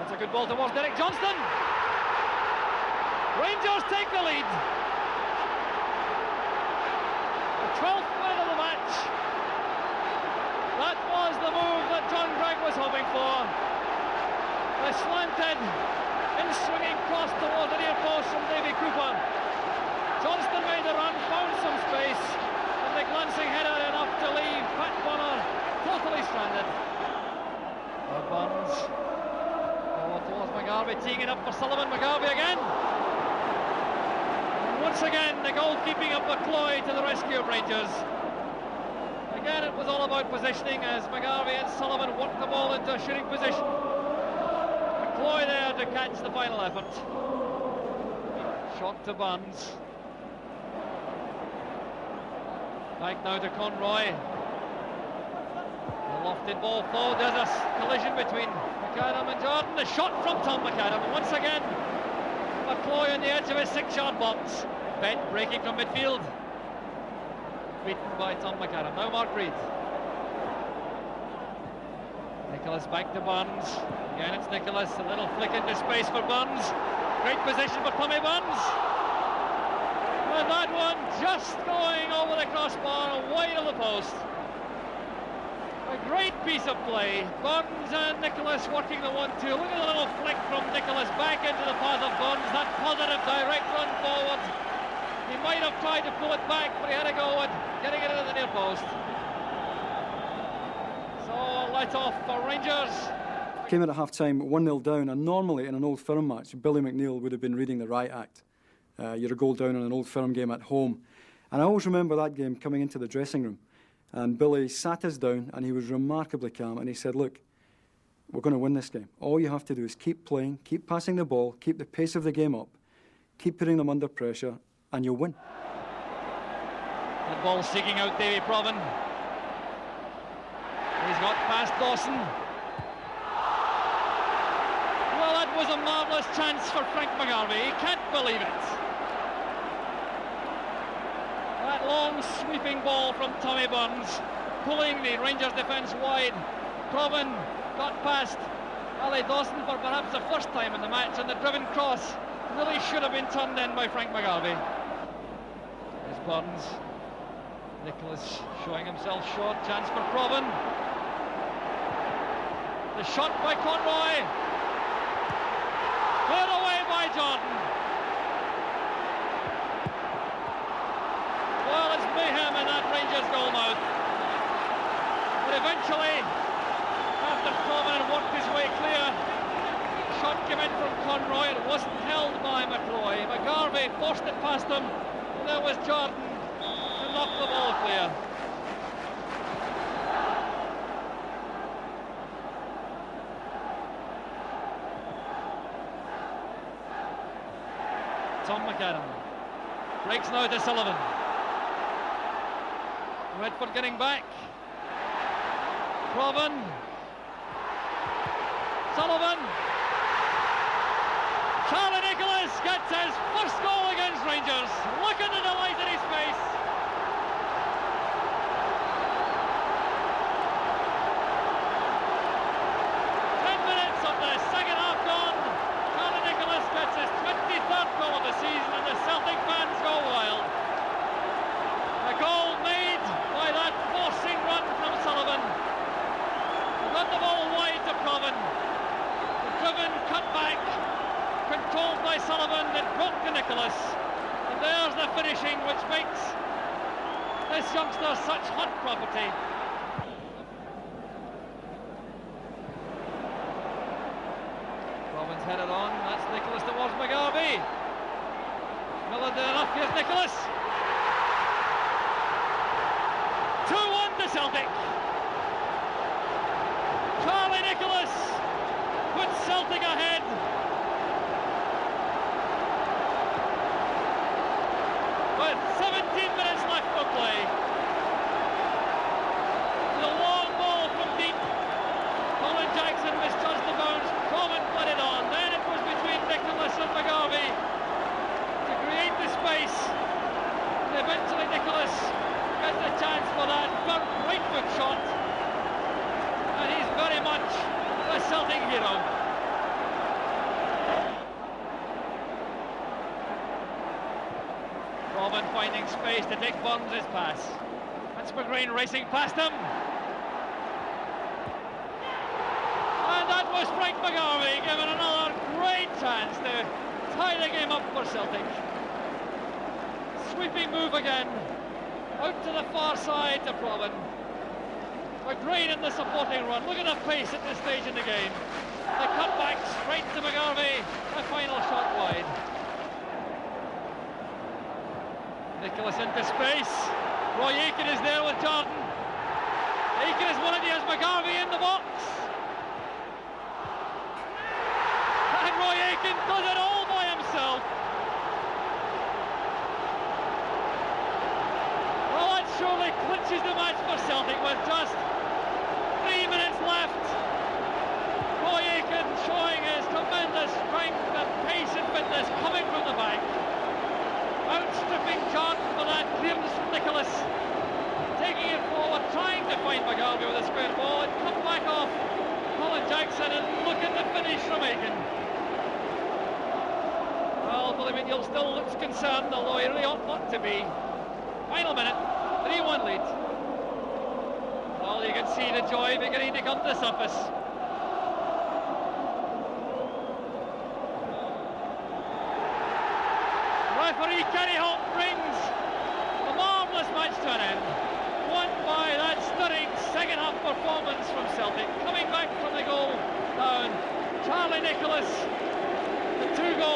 It's a good ball towards Derek Johnston. Rangers take the lead. The 12th win of the match. That was the move that John Gregg was hoping for. The slanted, in-swinging cross towards the near post from Davy Cooper. Johnston made the run, found some space, and the glancing header enough to leave Pat Bonner totally stranded. Burns. Oh, towards McGarvey, teeing it up for Sullivan. McGarvey again. And once again, the goalkeeping of McCloy to the rescue of Rangers. Again, it was all about positioning as McGarvey and Sullivan worked the ball into a shooting position. McCloy there to catch the final effort. Shot to Burns. Back now to Conroy. The lofted ball forward. There's a collision between McAdam and Jordan. The shot from Tom McAdam. And once again, McCloy on the edge of his 6-yard box. Bent breaking from midfield. Beaten by Tom McAdam. Now Mark Reid. Nicholas back to Burns. Again it's Nicholas. A little flick into space for Burns. Great position for Tommy Burns. And that one just going over the crossbar and wide of the post. A great piece of play. Burns and Nicholas working the 1-2. Look at the little flick from Nicholas back into the path of Burns. That positive direct run forward. He might have tried to pull it back, but he had to go at getting it into the near post. So let off for Rangers. Came in at half-time 1-0 down, and normally in an Old Firm match, Billy McNeill would have been reading the riot act. You're a goal down in an Old Firm game at home. And I always remember that game coming into the dressing room. And Billy sat us down and he was remarkably calm and he said, look, we're going to win this game. All you have to do is keep playing, keep passing the ball, keep the pace of the game up, keep putting them under pressure, and you'll win. The ball seeking out Davy Provan. He's got past Dawson. Well, that was a marvellous chance for Frank McGarvey. He can't believe it. That long sweeping ball from Tommy Burns, pulling the Rangers defence wide. Provan got past Ali Dawson for perhaps the first time in the match, and the driven cross really should have been turned in by Frank McGarvey. There's Burns. Nicholas showing himself short, chance for Provan. The shot by Conroy. Cleared away by Jordan. Well, it's mayhem in that Rangers goal mouth. But eventually, after Provan had worked his way clear, the shot came in from Conroy. It wasn't held by McCloy. McGarvey forced it past him, and there was Jordan to knock the ball clear. Tom McAdam breaks now to Sullivan. Redford getting back. Provan. Sullivan. Charlie Nicholas gets his first goal against Rangers. Look at the delight in his face. Goal of the season, and the Celtic fans go wild. A goal made by that forcing run from Sullivan. He got the ball wide to Provan. The driven cut back, controlled by Sullivan, then brought to Nicholas. And there's the finishing, which makes this youngster such hot property. Provan's headed on, that's Nicholas towards McGarvey. Miller did enough, here's Nicholas. 2-1 to Celtic. Charlie Nicholas puts Celtic ahead. With 17 minutes left to play. The long ball from deep. Colin Jackson misjudged the bounce. Provan put it on. Then it was between Nicholas and McGarvey to create the space. And eventually Nicholas gets the chance for that right foot shot. And he's very much a Celtic hero. McGovern finding space to take Burns' pass. That's McGrain racing past him. And that was Frank McGarvey given another great chance to tie the game up for Celtic. Sweeping move again. Out to the far side to Provan. McGrain in the supporting run. Look at the pace at this stage in the game. The cutback straight to McGarvey. The final shot wide. Nicholas into space. Roy Aitken is there with Jordan. Aitken is one, and he has McGarvey in the box. And Roy Aitken does it all by himself. Well, that surely clinches the match for Celtic with just 3 minutes left. Roy Aitken showing his tremendous strength and pace and fitness coming from the back. Outstripping Jordan for that clearance from Nicholas. Taking it forward, trying to find McGarvey with a square ball. It cut back off Colin Jackson, and look at the finish from Aitken. Well, Billy McNeil still looks concerned, although he really ought not to be. Final minute, 3-1 lead. Well, you can see the joy beginning to come to the surface. Referee Kenny Holt brings a marvellous match to an end, won by that stunning second half performance from Celtic. Coming back from the goal down, Charlie Nicholas, the 2 goals.